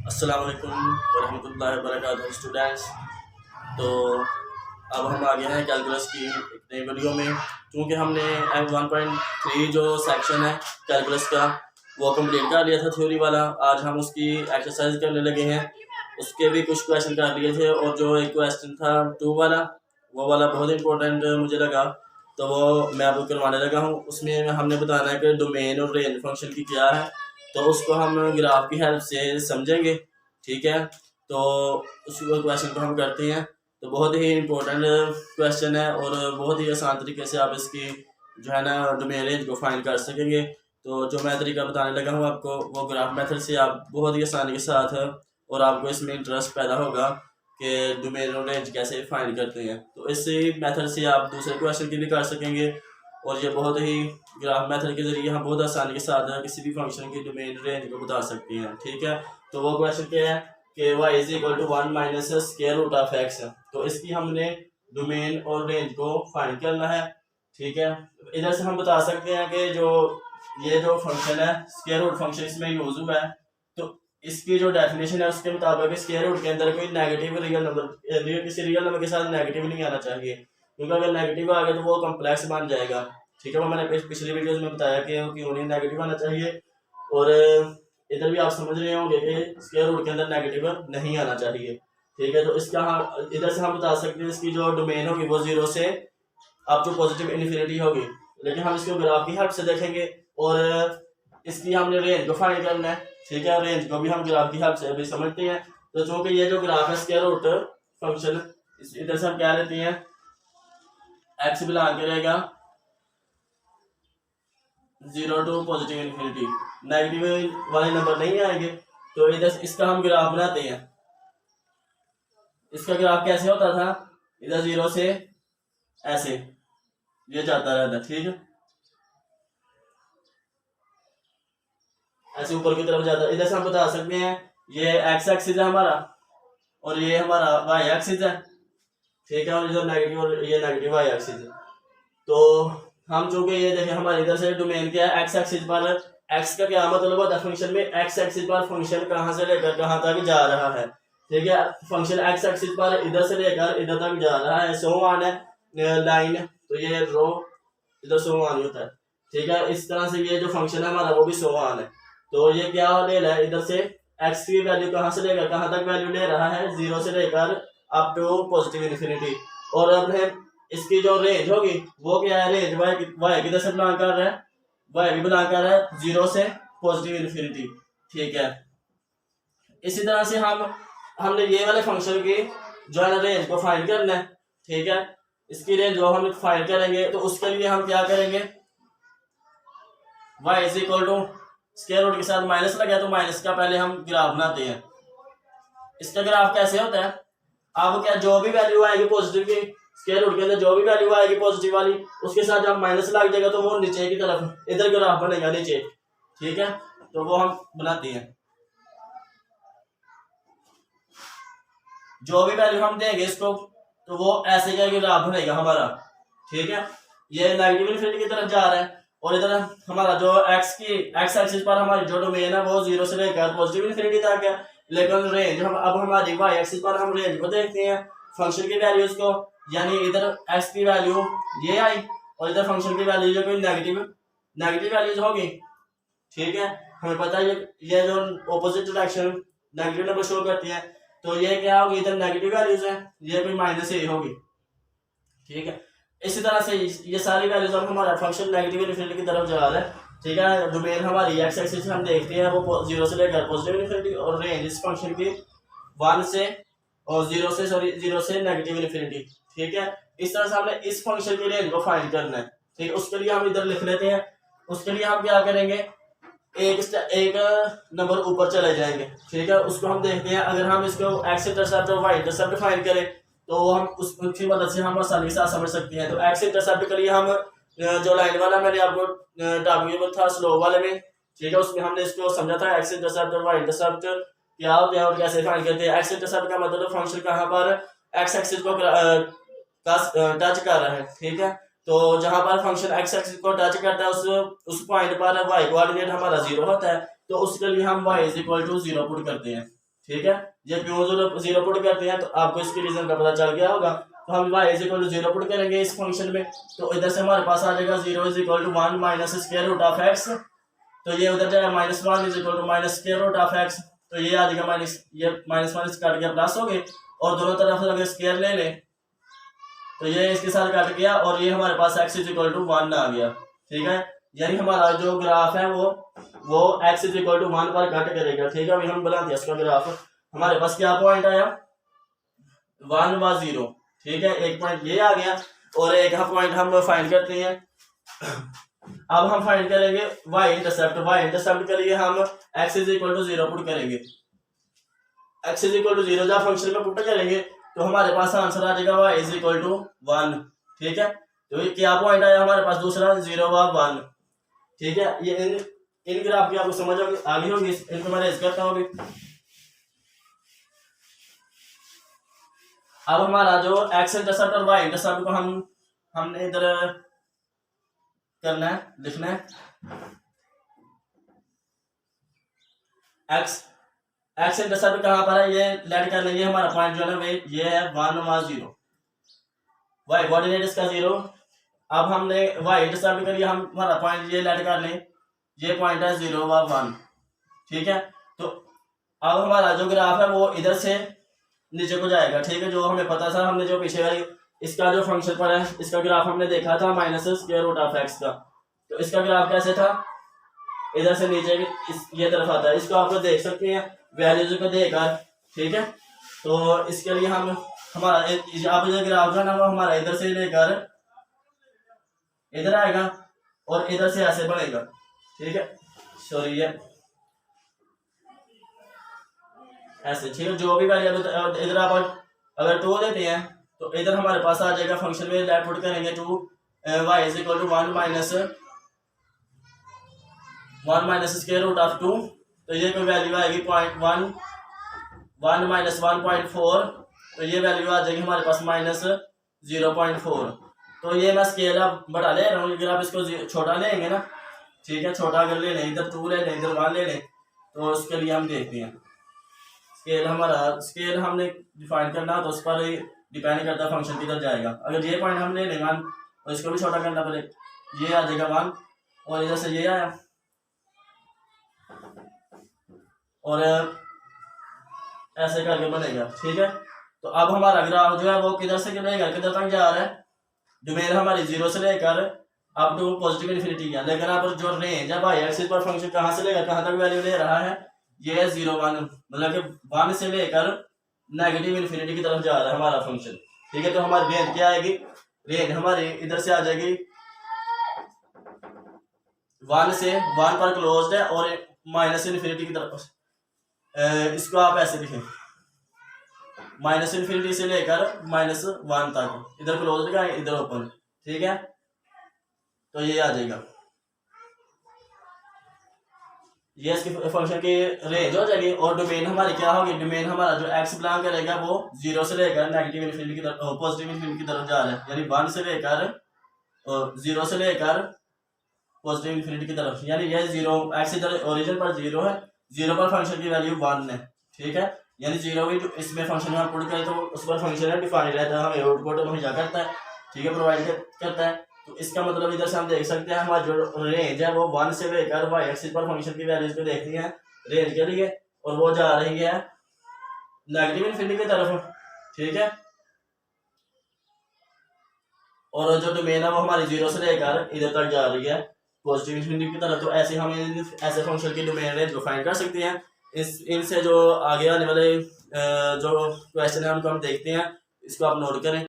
अस्सलाम वालेकुम वरहमतुल्लाहि वबरकातुहू स्टूडेंट्स। तो अब हम आ गए हैं कैलकुलस की एक नई वीडियो में। क्योंकि हमने M1.3 जो सेक्शन है कैलकुलस का वो कंप्लीट कर लिया था थ्योरी वाला। आज हम उसकी एक्सरसाइज करने लगे हैं। उसके भी कुछ क्वेश्चन कर लिए थे और जो एक क्वेश्चन था 2 वाला वो वाला बहुत इंपॉर्टेंट मुझे लगा, तो वो मैं आपको करवाने लगा हूँ। उसमें हमने बताना है कि डोमेन और रेंज फंक्शन की क्या है, तो उसको हम ग्राफ की हेल्प से समझेंगे। ठीक है, तो उस क्वेश्चन को हम करते हैं। तो बहुत ही इम्पोर्टेंट क्वेश्चन है और बहुत ही आसान तरीके से आप इसकी जो है ना डोमेन रेंज को फाइंड कर सकेंगे। तो जो मैं तरीका बताने लगा हूँ आपको वो ग्राफ मेथड से आप बहुत ही आसानी के साथ और आपको इसमें इंटरेस्ट पैदा होगा कि डोमेन और रेंज कैसे फाइंड करते हैं। तो इसी मेथड से आप दूसरे क्वेश्चन की भी कर सकेंगे और ये बहुत ही ग्राफ मेथड के जरिए हम बहुत आसानी के साथ किसी भी फंक्शन की डोमेन रेंज को बता सकते हैं। ठीक है, तो वो क्वेश्चन क्या है कि y is equal to 1 minus square root of x। तो इसकी हमने डोमेन और रेंज को फाइंड करना है। ठीक है, इधर से हम बता सकते हैं कि ये जो फंक्शन है स्क्वायर रूट फंक्शन इसमें यूज हुआ है, तो इसकी जो डेफिनेशन है उसके मुताबिक स्क्वायर रूट के अंदर कोई नेगेटिव रियल नंबर किसी रियल नंबर के साथ नेगेटिव नहीं आना चाहिए, क्योंकि अगर नेगेटिव आ गया तो वो कम्प्लेक्स बन जाएगा। ठीक है, वो मैंने पिछली वीडियोस में बताया कि क्यों नहीं नेगेटिव आना चाहिए। और इधर भी आप समझ रहे होंगे कि स्क्वायर रूट के अंदर नेगेटिव नहीं आना चाहिए। ठीक है, तो इसका हम इधर से हम बता सकते हैं इसकी जो डोमेन होगी वो 0 से अप टू पॉजिटिव इन्फिनिटी होगी, लेकिन हम इसको ग्राफ की हेल्प से देखेंगे और इसकी हमने रेंज को फाइंड करना है। ठीक है, रेंज को भी हम ग्राफ की हेल्प से अभी समझते हैं। तो चूंकि ये जो ग्राफ है स्क्वायर रूट फंक्शन, इधर से हम क्या लेते हैं एक्स बिलोंग करेगा 0 टू पॉजिटिव इन्फिनिटी, नेगेटिव वाले नंबर नहीं आएंगे। तो इधर इसका हम ग्राफ बनाते हैं। इसका ग्राफ कैसे होता था, इधर 0 से ऐसे ये जाता रहता। ठीक है, ऐसे ऊपर की तरफ जाता है। इधर से हम बता सकते हैं ये एक्स एक्सिस है हमारा और ये हमारा वाई एक्सिस है। ठीक है, और इधर नेगेटिव और ये नेगेटिव वाई एक्सिस है। तो हम चूंकि ये देखें हमारे इधर से डोमेन क्या है एक्स एक्सिस पर, एक्स का क्या मतलब होता है फंक्शन में, एक्स एक्सिस पर फंक्शन कहां से लेकर कहां तक जा रहा है। ठीक है, फंक्शन एक्स एक्सिस पर इधर से लेकर इधर तक जा रहा है, सो वन है लाइन, तो ये रो इधर सो वन होता है। ठीक है, इस तरह से ये जो फंक्शन है हमारा वो भी सो वन है। तो ये क्या ले रहा है, इधर से एक्स की वैल्यू कहां से लेकर कहां तक वैल्यू ले रहा है, 0 से लेकर अप टू पॉजिटिव इन्फिनिटी। और अब है इसकी जो रेंज होगी वो क्या है, रेंज वाई किधर से बिलोंग कर रहा है, वाई भी बिलोंग कर रहा है 0 से पॉजिटिव इन्फिनिटी। ठीक है, इसी तरह से हमने ये वाले फंक्शन की जो है ना रेंज को फाइंड करना है। ठीक है, इसकी रेंज जो हम फाइंड करेंगे तो उसके लिए हम क्या करेंगे, y is equal to square root के साथ माइनस लगा तो माइनस का पहले हम ग्राफ बनाते हैं। इसका ग्राफ कैसे होता है, अब क्या जो भी वैल्यू आएगी पॉजिटिव की स्क्वायर रूट के अंदर जो भी वैल्यू आएगी पॉजिटिव वाली उसके साथ जब माइनस लग जाएगा तो वो नीचे की तरफ इधर ग्राफ बनेगा नीचे। ठीक है, तो वो हम बनाते हैं। जो भी वैल्यू हम देंगे इसको तो वो ऐसे का ग्राफ बनेगा हमारा। ठीक है, ये नेगेटिव इन्फिनिटी की तरफ जा रहा है और इधर हमारा जो एक्स एक्सिस पर हमारी जो डोमेन है वो 0 से लेकर पॉजिटिव इन्फिनिटी तक है, लेकिन रेंज हम अब हमारी वाई एक्सिस पर हम रेंज को देखते हैं फंक्शन की वैल्यूज को, यानी इधर एक्स की वैल्यू ये आई और इधर फंक्शन की वैल्यू जो कोई नेगेटिव वैल्यूज होगी। ठीक है, हमें पता है ये जो opposite direction negative number show करती है, तो ये क्या होगी, इधर नेगेटिव वैल्यूज है, ये कोई माइनस ए होगी। ठीक है, इसी तरह से ये सारी वैल्यूज अब हमारा फंक्शन नेगेटिव इन्फिनिटी की तरफ जा रहा है। ठीक है, डोमेन हमारी एक्स एक्सिस हम देखते हैं वो 0 से लेकर पॉजिटिव इन्फिनिटी और रेंज इस फंक्शन की 1 से और 0 से नेगेटिव इन्फिनिटी। ठीक है, इस तरह से हमने इस फंक्शन की रेंज को फाइंड करना है। ठीक है, उसके लिए हम इधर लिख लेते हैं। उसके लिए हम क्या करेंगे, एक नंबर ऊपर चले जाएंगे। ठीक है, उसको हम देखते हैं। अगर हम इसको एक्स इंटरसेप्ट और वाई इंटरसेप्ट फाइंड करें तो हम उसकी मदद से हम आसानी से समझ सकते हैं। तो एक्स इंटरसेप्ट के लिए हम जो लाइन वाला मैंने आपको टॉपिक में था स्लो वाले में, ठीक है, उसमें हमने इसको समझा था एक्स इंटरसेप्ट और वाई इंटरसेप्ट क्या होते हैं और कैसे फाइंड करते हैं। एक्स इंटरसेप्ट का मतलब फंक्शन कहाँ पर एक्स एक्सिस को टच कर रहा है। ठीक है, तो जहां पर फंक्शन एक्स एक्सिस को टच करता है उस पॉइंट पर वाई कोऑर्डिनेट हमारा 0 होता है, तो उसके लिए हम y is equal to 0 put करते हैं। ठीक है। ये क्यों जीरो पुट करते हैं तो आपको इसकी रीजन का पता चल गया होगा। तो हम y is equal to zero put करेंगे इस फंक्शन में, तो इधर से हमारे पास आ जाएगा 0 is equal to 1 minus square root of x, तो ये उधर जाएगा -1 is equal to minus square root of x, तो ये आ जाएगा माइनस, ये माइनस माइनस काट गया प्लस हो गए, और दोनों तरफ अगर स्क्वायर ले लें तो ये इसके साथ कट गया और ये हमारे पास x इज इक्वल टू 1 आ गया। ठीक है, यानी हमारा जो ग्राफ है वो x इज इक्वल टू 1 पर कट करेगा। ठीक है, अभी हम बनाते हैं इसका ग्राफ। हमारे पास क्या पॉइंट आया, 1 व 0। ठीक है, एक पॉइंट ये आ गया और एक पॉइंट हम फाइंड करते हैं। अब हम फाइंड करेंगे y इंटरसेप्ट के लिए हम x is equal to 0 put करेंगे। x इज इक्वल टू 0 जब फंक्शन में पुट करेंगे तो हमारे पास आंसर आ जाएगा y इज इक्वल टू 1। ठीक है, तो ये क्या पॉइंट आया हमारे पास, दूसरा 0 व 1। ठीक है, ये इन ग्राफ की आपको समझ आगे होगी, इनको मैं रेज करता हूँ अभी। अब हमारा जो x इंटरसेप्ट और y इंटरसेप्ट को हमने इधर करना है, लिखना है। x इंटरसेप्ट कहाँ पर है, ये लेट कर लेंगे। हमारा पॉइंट जो है ना ये है 1 व 0, y कोऑर्डिनेट इसका 0। अब हमने y इंटरसेप्ट के लिए हमारा पॉइंट ये लेट कर लें, ये पॉइंट है 0 व 1। ठीक है, तो अब हमारा जो ग्राफ है वो इधर से नीचे को जाएगा। ठीक है, जो हमें पता था, हमने जो पीछे वाली इसका जो फंक्शन पर है इसका ग्राफ हमने देखा था minus square root of x का, तो इसका ग्राफ कैसे था, इधर से नीचे ये तरफ आता है। इसको आप देख सकते हैं वैल्यूज को देकर। ठीक है, तो इसके लिए हमारा आप जो ग्राफ है ना वो हमारा इधर से लेकर इधर आएगा और इधर से ऐसे बढ़ेगा। ठीक है, सॉरी ये ऐसे। ठीक है, जो भी वैल्यू इधर आप अगर 2 देते हैं तो इधर हमारे पास आ जाएगा फंक्शन में लेट पुट करेंगे 2 y is equal to 1 minus square root of 2, तो ये कोई वैल्यू आएगी 1 माइनस 1.4, तो ये वैल्यू आ जाएगी हमारे पास -0.4। तो ये मैं स्केल अब बढ़ा ले रहा हूँ, अगर आप इसको छोटा लेंगे ना, ठीक है, छोटा अगर ले लें, इधर 2 ले लें, इधर 1 ले लें, तो उसके लिए हम देखते हैं स्केल हमने डिफाइन करना तो उस पर डिपेंड करता है फंक्शन किधर जाएगा। अगर ये पॉइंट हम ले लें 1 तो इसको भी छोटा करना पड़े, ये आ जाएगा 1 और इधर से ये आया और ऐसे करके बनेगा। ठीक है, तो अब हमारा ग्राफ जो है वो किधर से किधर तक जा रहा है, डोमेन हमारी 0 से लेकर अप टू पॉजिटिव इन्फिनिटी है। लेकिन आप जो रेंज है भाई एक्सिस पर फंक्शन कहाँ से लेकर कहाँ तक वैल्यू ले रहा है, ये 0 1, मतलब कि 1 से लेकर नेगेटिव इन्फिनिटी की तरफ जा रहा है हमारा फंक्शन। ठीक है, तो हमारी रेंज क्या आएगी, रेंज हमारी इधर से आ जाएगी 1 से 1 पर क्लोज्ड है और माइनस इन्फिनिटी की तरफ। इसको आप ऐसे लिखें, माइनस इन्फिनिटी से लेकर -1 तक, इधर क्लोज्ड का इधर ओपन। ठीक है, तो ये आ जाएगा, ये इसके फंक्शन की रेंज हो जाएगी। और डोमेन हमारी क्या होगी, डोमेन हमारा जो x बिलोंग करेगा वो 0 से लेकर नेगेटिव इन्फिनिटी की तरफ, पॉजिटिव इन्फिनिटी की तरफ जा रहा है, यानी 1 से लेकर 0 से लेकर पॉजिटिव इन्फिनिटी की तरफ, यानी ये 0 x इधर ओरिजिन पर 0 है, 0 पर फंक्शन की वैल्यू 1 है। ठीक है, यानी 0 भी इसमें फंक्शन में पुट करें तो उस पर फंक्शन डिफाइंड रहता है, हमें आउटपुट मुहैया करता है। ठीक है, प्रोवाइड करता है। तो इसका मतलब इधर से हम देख सकते हैं हमारा जो रेंज है वो 1 से लेकर y एक्सिस पर फंक्शन की वैल्यूज को देखती हैं रेंज के लिए, और वो जा रही है नेगेटिव इन्फिनिटी की तरफ। ठीक है, और जो डोमेन है वो हमारी 0 से लेकर इधर तक जा रही है पॉजिटिव इन्फिनिटी की तरफ। तो ऐसे हम ऐसे फंक्शन की डोमेन रेंज को फाइंड कर सकते हैं। इनसे जो आगे आने वाले जो क्वेश्चन है उनको हम देखते हैं, इसको आप नोट करें।